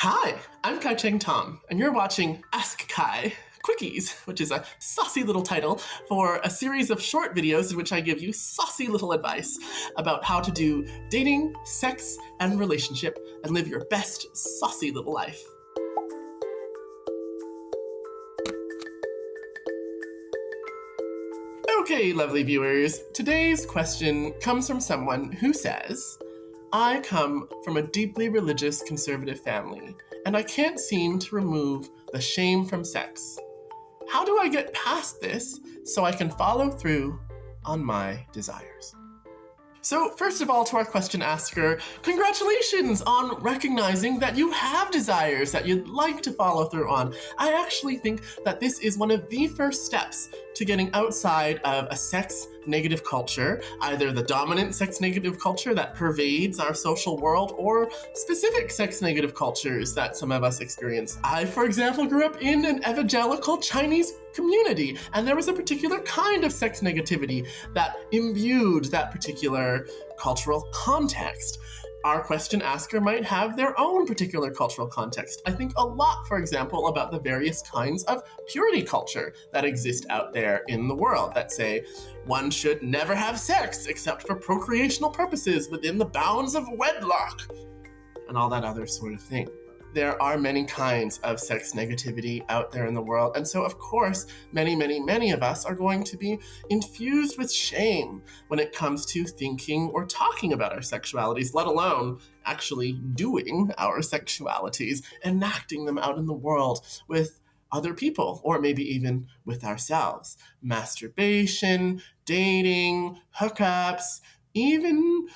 Hi, I'm Cheng Thom, and you're watching Ask Kai Quickies, which is a saucy little title for a series of short videos in which I give you saucy little advice about how to do dating, sex, and relationship and live your best saucy little life. Okay, lovely viewers, today's question comes from someone who says, I come from a deeply religious conservative family, and I can't seem to remove the shame from sex. How do I get past this so I can follow through on my desires? So, first of all, to our question asker, congratulations on recognizing that you have desires that you'd like to follow through on. I actually think that this is one of the first steps to getting outside of a sex-negative culture, either the dominant sex-negative culture that pervades our social world or specific sex-negative cultures that some of us experience. I, for example, grew up in an evangelical Chinese community, and there was a particular kind of sex negativity that imbued that particular cultural context. Our question asker might have their own particular cultural context. I think a lot, for example, about the various kinds of purity culture that exist out there in the world that say one should never have sex except for procreational purposes within the bounds of wedlock and all that other sort of thing. There are many kinds of sex negativity out there in the world. And so, of course, many of us are going to be infused with shame when it comes to thinking or talking about our sexualities, let alone actually doing our sexualities, enacting them out in the world with other people, or maybe even with ourselves. Masturbation, dating, hookups, even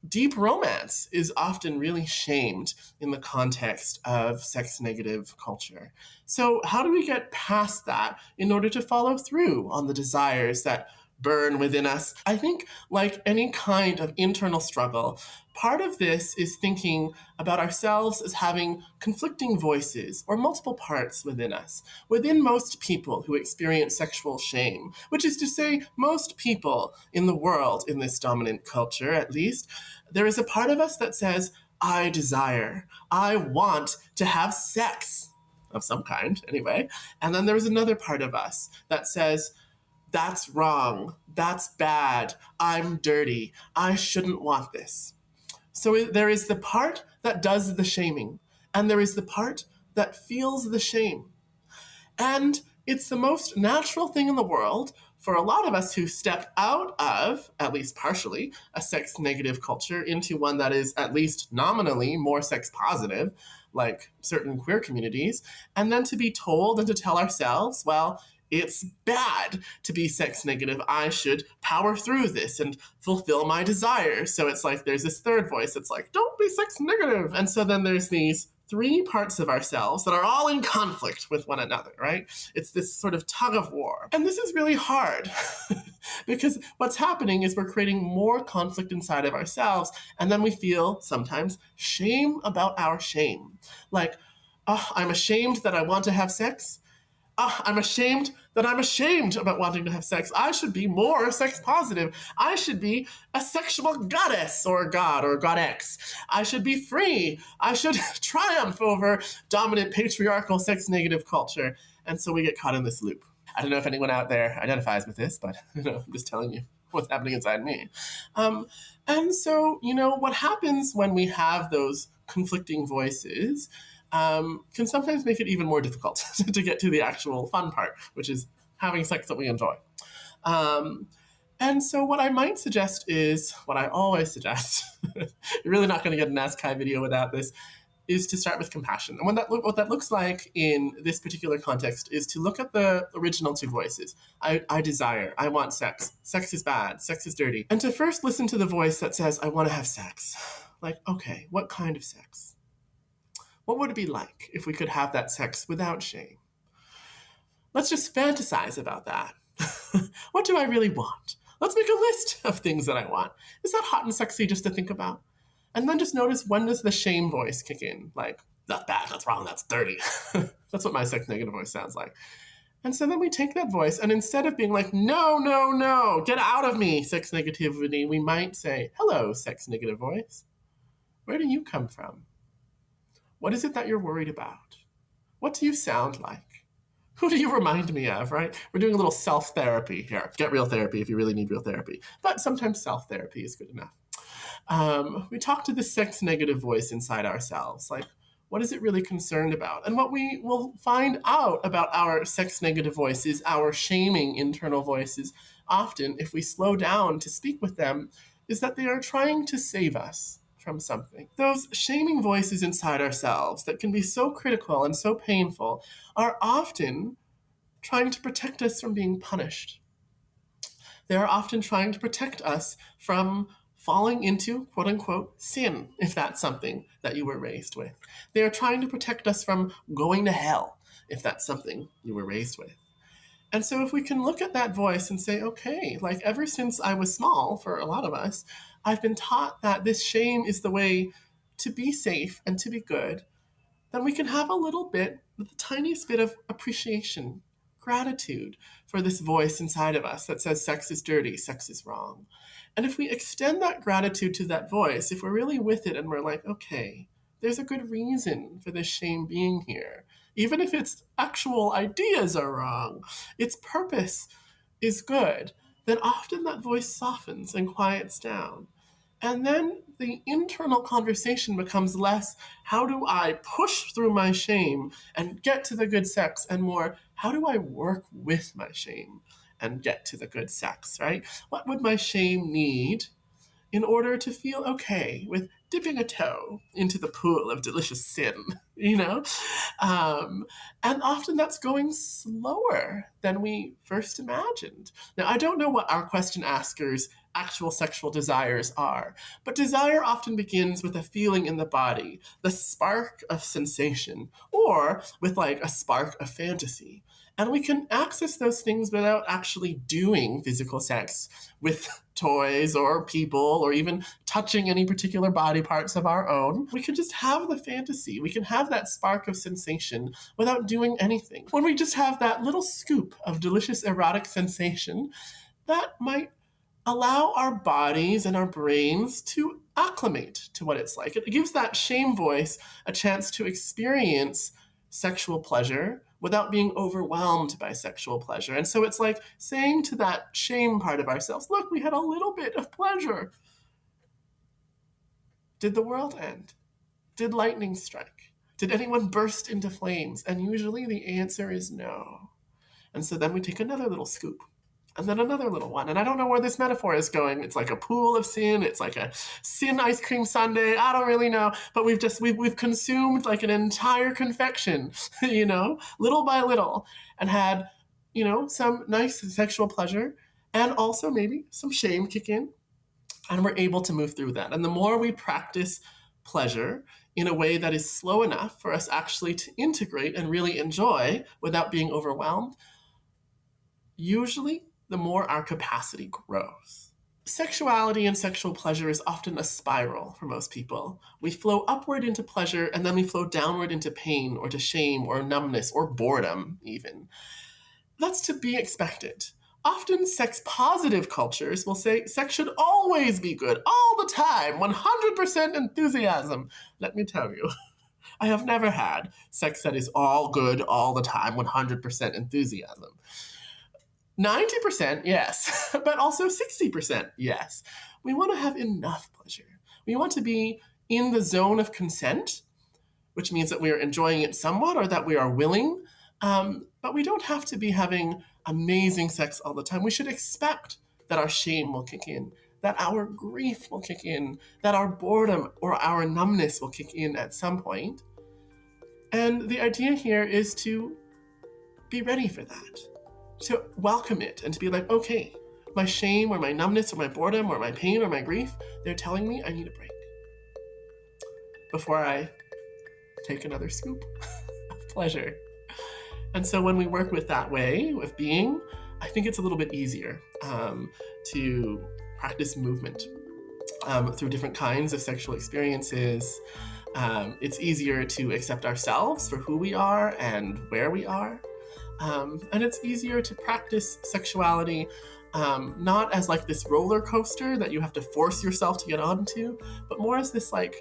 deep romance is often really shamed in the context of sex-negative culture. So how do we get past that in order to follow through on the desires that burn within us? I think, like any kind of internal struggle, part of this is thinking about ourselves as having conflicting voices or multiple parts within us. Within most people who experience sexual shame, which is to say, most people in the world, in this dominant culture at least, there is a part of us that says, I desire, I want to have sex of some kind, anyway. And then there's another part of us that says, that's wrong, that's bad, I'm dirty, I shouldn't want this. So there is the part that does the shaming, and there is the part that feels the shame. And it's the most natural thing in the world for a lot of us who step out of, at least partially, a sex-negative culture into one that is at least nominally more sex-positive, like certain queer communities, and then to be told and to tell ourselves, well, it's bad to be sex negative. I should power through this and fulfill my desires. So it's like there's this third voice that's like, don't be sex negative. And so then there's these three parts of ourselves that are all in conflict with one another, right? It's this sort of tug of war. And this is really hard because what's happening is we're creating more conflict inside of ourselves. And then we feel sometimes shame about our shame. Like, oh, I'm ashamed that I want to have sex. I'm ashamed that I'm ashamed about wanting to have sex. I should be more sex positive. I should be a sexual goddess or god or goddess. I should be free. I should triumph over dominant patriarchal sex negative culture. And so we get caught in this loop. I don't know if anyone out there identifies with this, but I'm just telling you what's happening inside me. And so, what happens when we have those conflicting voices can sometimes make it even more difficult to get to the actual fun part, which is having sex that we enjoy. And so what I might suggest is, what I always suggest, you're really not going to get an Ask Kai video without this, is to start with compassion. And what that looks like in this particular context is to look at the original two voices. I desire, I want sex. Sex is bad, sex is dirty. And to first listen to the voice that says, I want to have sex. Like, okay, what kind of sex? What would it be like if we could have that sex without shame? Let's just fantasize about that. What do I really want? Let's make a list of things that I want. Is that hot and sexy just to think about? And then just notice, when does the shame voice kick in? Like, that's bad, that's wrong, that's dirty. That's what my sex negative voice sounds like. And so then we take that voice, and instead of being like, no, get out of me, sex negativity, we might say, hello, sex negative voice. Where do you come from? What is it that you're worried about? What do you sound like? Who do you remind me of, right? We're doing a little self-therapy here. Get real therapy if you really need real therapy. But sometimes self-therapy is good enough. We talk to the sex negative voice inside ourselves. Like, what is it really concerned about? And what we will find out about our sex negative voice is our shaming internal voices. Often, if we slow down to speak with them, is that they are trying to save us from something. Those shaming voices inside ourselves that can be so critical and so painful are often trying to protect us from being punished. They are often trying to protect us from falling into quote unquote sin, if that's something that you were raised with. They are trying to protect us from going to hell, if that's something you were raised with. And so if we can look at that voice and say, okay, like ever since I was small, for a lot of us, I've been taught that this shame is the way to be safe and to be good, then we can have a little bit, the tiniest bit of appreciation, gratitude for this voice inside of us that says sex is dirty, sex is wrong. And if we extend that gratitude to that voice, if we're really with it and we're like, okay, there's a good reason for this shame being here, even if its actual ideas are wrong, its purpose is good, then often that voice softens and quiets down. And then the internal conversation becomes less, how do I push through my shame and get to the good sex, and more, how do I work with my shame and get to the good sex, right? What would my shame need in order to feel okay with dipping a toe into the pool of delicious sin, you know? And often that's going slower than we first imagined. Now, I don't know what our question askers' actual sexual desires are, but desire often begins with a feeling in the body, the spark of sensation, or with like a spark of fantasy. And we can access those things without actually doing physical sex with toys or people or even touching any particular body parts of our own. We can just have the fantasy. We can have that spark of sensation without doing anything. When we just have that little scoop of delicious erotic sensation, that might allow our bodies and our brains to acclimate to what it's like. It gives that shame voice a chance to experience sexual pleasure without being overwhelmed by sexual pleasure. And so it's like saying to that shame part of ourselves, look, we had a little bit of pleasure. Did the world end? Did lightning strike? Did anyone burst into flames? And usually the answer is no. And so then we take another little scoop. And then another little one. And I don't know where this metaphor is going. It's like a pool of sin. It's like a sin ice cream sundae. I don't really know. But we've consumed like an entire confection, you know, little by little, and had, you know, some nice sexual pleasure and also maybe some shame kick in. And we're able to move through that. And the more we practice pleasure in a way that is slow enough for us actually to integrate and really enjoy without being overwhelmed, usually the more our capacity grows. Sexuality and sexual pleasure is often a spiral for most people. We flow upward into pleasure and then we flow downward into pain or to shame or numbness or boredom even. That's to be expected. Often sex-positive cultures will say sex should always be good, all the time, 100% enthusiasm. Let me tell you, I have never had sex that is all good all the time, 100% enthusiasm. 90%, yes, but also 60%, yes. We want to have enough pleasure. We want to be in the zone of consent, which means that we are enjoying it somewhat or that we are willing, but we don't have to be having amazing sex all the time. We should expect that our shame will kick in, that our grief will kick in, that our boredom or our numbness will kick in at some point. And the idea here is to be ready for that, to welcome it and to be like, okay, my shame or my numbness or my boredom or my pain or my grief, they're telling me I need a break before I take another scoop of pleasure. And so when we work with that way of being, I think it's a little bit easier to practice movement through different kinds of sexual experiences. It's easier to accept ourselves for who we are and where we are. And it's easier to practice sexuality not as like this roller coaster that you have to force yourself to get onto, but more as this like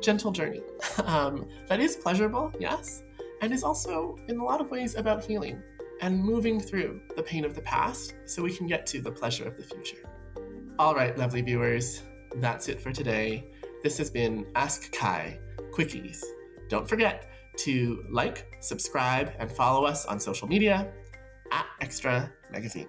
gentle journey that is pleasurable, yes, and is also in a lot of ways about healing and moving through the pain of the past so we can get to the pleasure of the future. All right, lovely viewers, that's it for today. This has been Ask Kai Quickies. Don't forget to like, subscribe, and follow us on social media at Xtra Magazine.